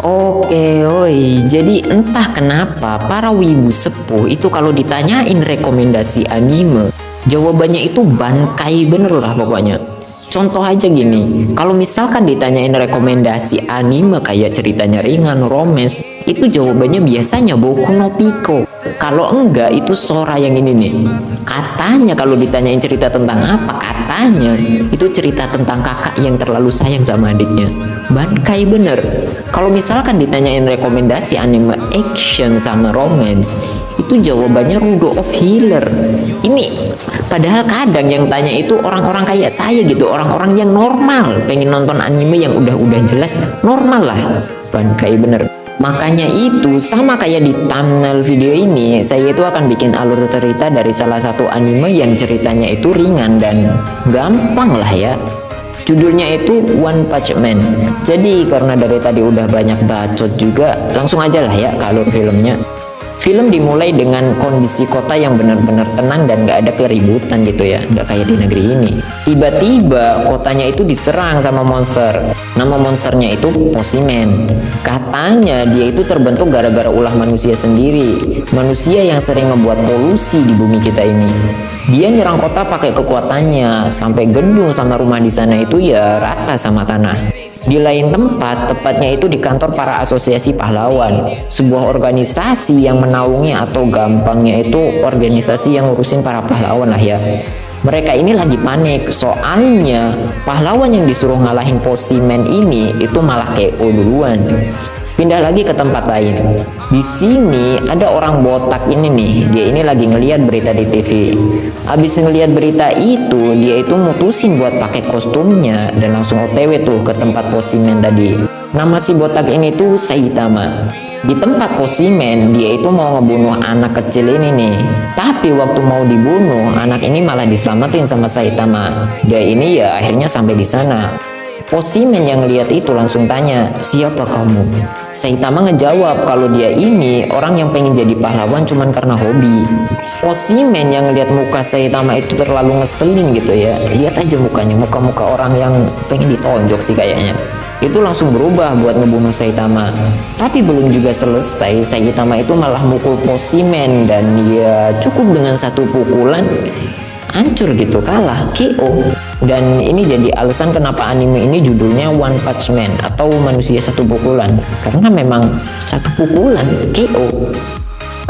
Oke, oi. Jadi entah kenapa para wibu sepuh itu kalau ditanyain rekomendasi anime, jawabannya itu bankai bener lah pokoknya. Contoh aja gini, kalau misalkan ditanyain rekomendasi anime kayak ceritanya ringan, romance, itu jawabannya biasanya Boku no Pico. Kalau enggak itu Sora yang ini nih. Katanya kalau ditanyain cerita tentang apa, katanya itu cerita tentang kakak yang terlalu sayang sama adiknya. Bankai bener. Kalau misalkan ditanyain rekomendasi anime action sama romance, itu jawabannya Rudo of Healer. Ini padahal kadang yang tanya itu orang-orang kayak saya gitu, orang-orang yang normal, pengen nonton anime yang udah jelas normal lah. Bankai bener. Makanya itu sama kayak di thumbnail video ini, saya itu akan bikin alur cerita dari salah satu anime yang ceritanya itu ringan dan gampang lah ya. Judulnya itu One Punch Man. Jadi karena dari tadi udah banyak bacot juga, langsung aja lah ya ke alur filmnya. Film dimulai dengan kondisi kota yang benar-benar tenang dan gak ada keributan gitu ya, gak kayak di negeri ini. Tiba-tiba kotanya itu diserang sama monster. Nama monsternya itu Posimen. Katanya dia itu terbentuk gara-gara ulah manusia sendiri, manusia yang sering ngebuat polusi di bumi kita ini. Dia nyerang kota pakai kekuatannya, sampai gedung sama rumah di sana itu ya rata sama tanah. Di lain tempat, tepatnya itu di kantor para asosiasi pahlawan, sebuah organisasi yang menaungi atau gampangnya itu organisasi yang ngurusin para pahlawan lah ya. Mereka ini lagi panik, soalnya pahlawan yang disuruh ngalahin Posimen ini itu malah KO duluan. Pindah lagi ke tempat lain. Di sini ada orang botak ini nih, dia ini lagi ngeliat berita di TV. Abis ngeliat berita itu, dia itu mutusin buat pakai kostumnya dan langsung OTW tuh ke tempat Posimen tadi. Nama si botak ini tuh Saitama. Di tempat Posimen, dia itu mau ngebunuh anak kecil ini nih. Tapi waktu mau dibunuh, anak ini malah diselamatin sama Saitama. Dia ini ya akhirnya sampai di sana. Posimen yang lihat itu langsung tanya, "Siapa kamu?" Saitama ngejawab kalau dia ini orang yang pengen jadi pahlawan cuman karena hobi. Posimen yang lihat muka Saitama itu terlalu ngeselin gitu ya. Lihat aja mukanya, muka-muka orang yang pengen ditonjok sih kayaknya. Itu langsung berubah buat ngebunuh Saitama. Tapi belum juga selesai, Saitama itu malah mukul Posimen dan ya cukup dengan satu pukulan hancur gitu, kalah, KO. Dan ini jadi alasan kenapa anime ini judulnya One Punch Man atau manusia satu pukulan, karena memang satu pukulan KO.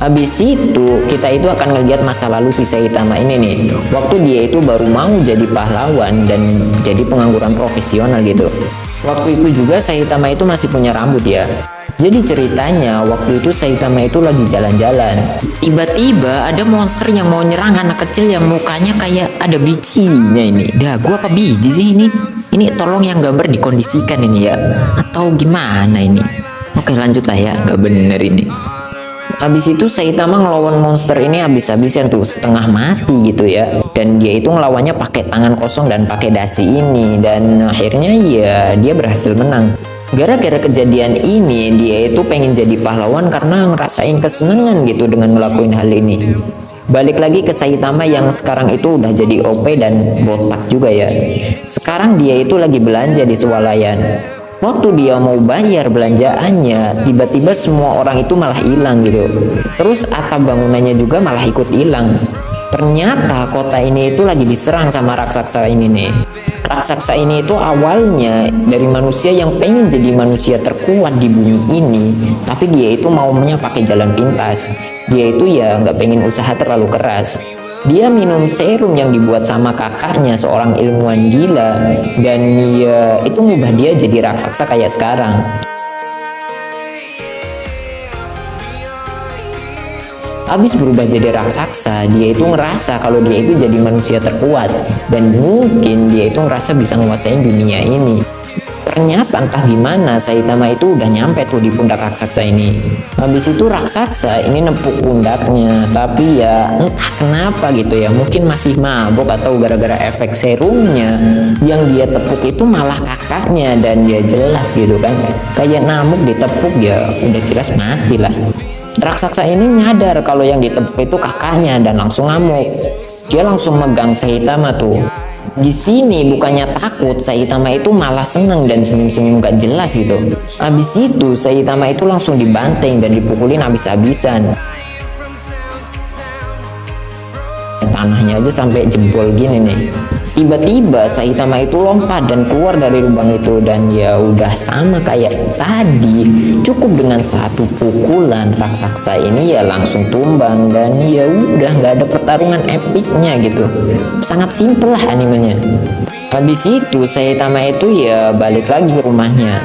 Habis itu kita itu akan ngeliat masa lalu si Saitama ini nih, waktu dia itu baru mau jadi pahlawan dan jadi pengangguran profesional gitu. Waktu itu juga Saitama itu masih punya rambut ya. Jadi ceritanya waktu itu Saitama itu lagi jalan-jalan. Tiba-tiba ada monster yang mau nyerang anak kecil yang mukanya kayak ada bijinya ini. Gua apa biji sih ini? Ini tolong yang gambar dikondisikan ini ya. Atau gimana ini? Oke lanjut lah ya, nggak bener ini. Habis itu Saitama ngelawan monster ini habis-habisan tuh, setengah mati gitu ya. Dan dia itu ngelawannya pakai tangan kosong dan pakai dasi ini. Dan akhirnya ya dia berhasil menang. Gara-gara kejadian ini, dia itu pengen jadi pahlawan karena ngerasain kesenangan gitu dengan ngelakuin hal ini. Balik lagi ke Saitama yang sekarang itu udah jadi OP dan botak juga ya. Sekarang dia itu lagi belanja di swalayan. Waktu dia mau bayar belanjaannya, tiba-tiba semua orang itu malah hilang gitu. Terus atap bangunannya juga malah ikut hilang. Ternyata kota ini itu lagi diserang sama raksasa ini nih. Raksasa ini itu awalnya dari manusia yang pengen jadi manusia terkuat di bumi ini, tapi dia itu maunya pakai jalan pintas. Dia itu ya nggak pengen usaha terlalu keras. Dia minum serum yang dibuat sama kakaknya, seorang ilmuwan gila, dan ya itu ngubah dia jadi raksasa kayak sekarang. Habis berubah jadi raksasa, dia itu ngerasa kalau dia itu jadi manusia terkuat dan mungkin dia itu ngerasa bisa menguasai dunia ini. Ternyata entah gimana Saitama itu udah nyampe tuh di pundak raksasa ini. Habis itu raksasa ini nepuk pundaknya, tapi ya entah kenapa gitu ya, mungkin masih mabok atau gara-gara efek serumnya, yang dia tepuk itu malah kakaknya dan dia jelas gitu kan, kayak namuk ditepuk ya udah jelas mati lah. Raksasa ini nyadar kalau yang ditepuk itu kakaknya dan langsung ngamuk. Dia langsung megang Saitama tuh. Di sini bukannya takut, Saitama itu malah seneng dan senyum-senyum gak jelas gitu. Habis itu Saitama itu langsung dibanting dan dipukulin habis-habisan. Tanahnya aja sampai jebol gini nih. Tiba-tiba Saitama itu lompat dan keluar dari lubang itu, dan ya udah sama kayak tadi, cukup dengan satu pukulan raksasa ini ya langsung tumbang, dan ya udah nggak ada pertarungan epiknya gitu. Sangat simpel lah animenya. Habis itu Saitama itu ya balik lagi ke rumahnya.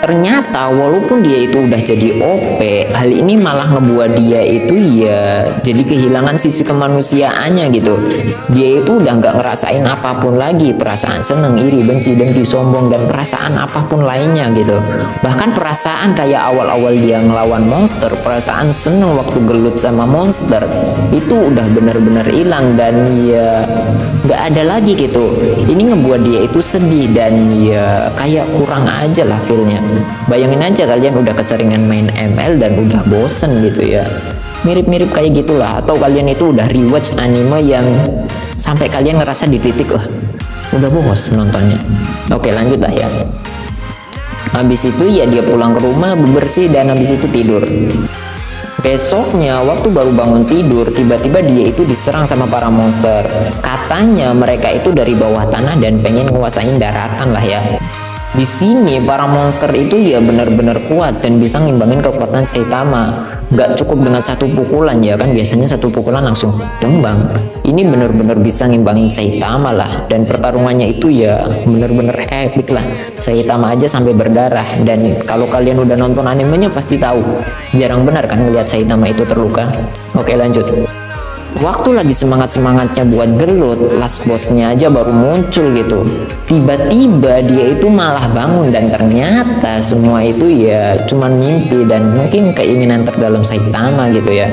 Ternyata walaupun dia itu udah jadi OP, hal ini malah ngebuat dia itu ya jadi kehilangan sisi kemanusiaannya gitu. Dia itu udah nggak ngerasain apapun lagi, perasaan seneng, iri, benci, dengki, sombong, dan perasaan apapun lainnya gitu. Bahkan perasaan kayak awal-awal dia ngelawan monster, perasaan seneng waktu gelut sama monster, itu udah bener-bener hilang dan ya nggak ada lagi gitu. Ini ngebuat dia itu sedih dan ya kayak kurang aja lah feelnya. Bayangin aja kalian udah keseringan main ML dan udah bosen gitu ya. Mirip-mirip kayak gitulah. Atau kalian itu udah rewatch anime yang sampai kalian ngerasa di titik udah bosen nontonnya. Oke, lanjut lah ya. Habis itu ya dia pulang ke rumah, bebersih, dan habis itu tidur. Besoknya waktu baru bangun tidur, tiba-tiba dia itu diserang sama para monster. Katanya mereka itu dari bawah tanah dan pengen nguasain daratan lah ya. Di sini para monster itu ya benar-benar kuat dan bisa ngimbangin kekuatan Saitama. Gak cukup dengan satu pukulan ya kan, biasanya satu pukulan langsung tumbang. Ini benar-benar bisa ngimbangin Saitama lah, dan pertarungannya itu ya benar-benar epic lah. Saitama aja sampai berdarah, dan kalau kalian udah nonton animenya pasti tahu. Jarang benar kan ngeliat Saitama itu terluka. Oke, lanjut. Waktu lagi semangat-semangatnya buat gelut, last bossnya aja baru muncul gitu. Tiba-tiba dia itu malah bangun, dan ternyata semua itu ya cuman mimpi dan mungkin keinginan terdalam Saitama gitu ya.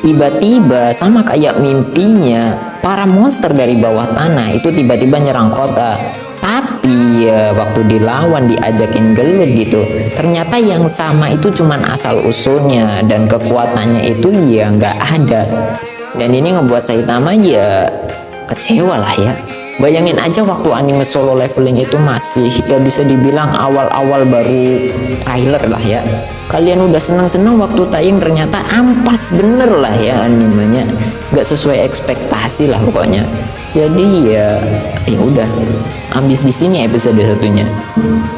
Tiba-tiba sama kayak mimpinya, para monster dari bawah tanah itu tiba-tiba nyerang kota. Tapi ya waktu dilawan diajakin gelut gitu, ternyata yang sama itu cuman asal usulnya dan kekuatannya itu ya nggak ada. Dan ini ngebuat Saitama ya kecewa lah ya. Bayangin aja waktu anime Solo Leveling itu masih ya bisa dibilang awal-awal baru trailer lah ya. Kalian udah senang-senang waktu tayang, ternyata ampas bener lah ya animenya. Gak sesuai ekspektasi lah pokoknya. Jadi ya udah habis di sini episode satunya.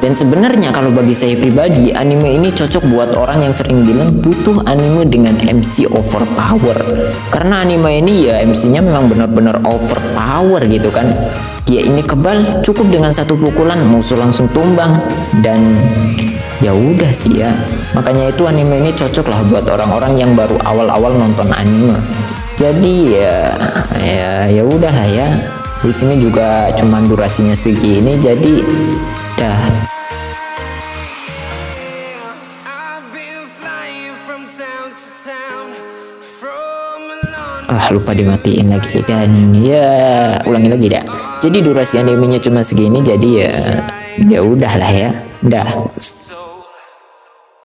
Dan sebenarnya kalau bagi saya pribadi, anime ini cocok buat orang yang sering bilang butuh anime dengan MC overpower. Karena anime ini ya MC-nya memang benar-benar overpower gitu kan. Dia ini kebal, cukup dengan satu pukulan musuh langsung tumbang, dan ya udah sih ya. Makanya itu anime ini cocok lah buat orang-orang yang baru awal-awal nonton anime. Jadi ya udah lah ya. Di sini juga cuman durasinya segini, jadi dah. Lupa dimatiin lagi, dan ya ulangi lagi dah. Jadi durasi animenya cuma segini, jadi ya udah lah ya. Dah.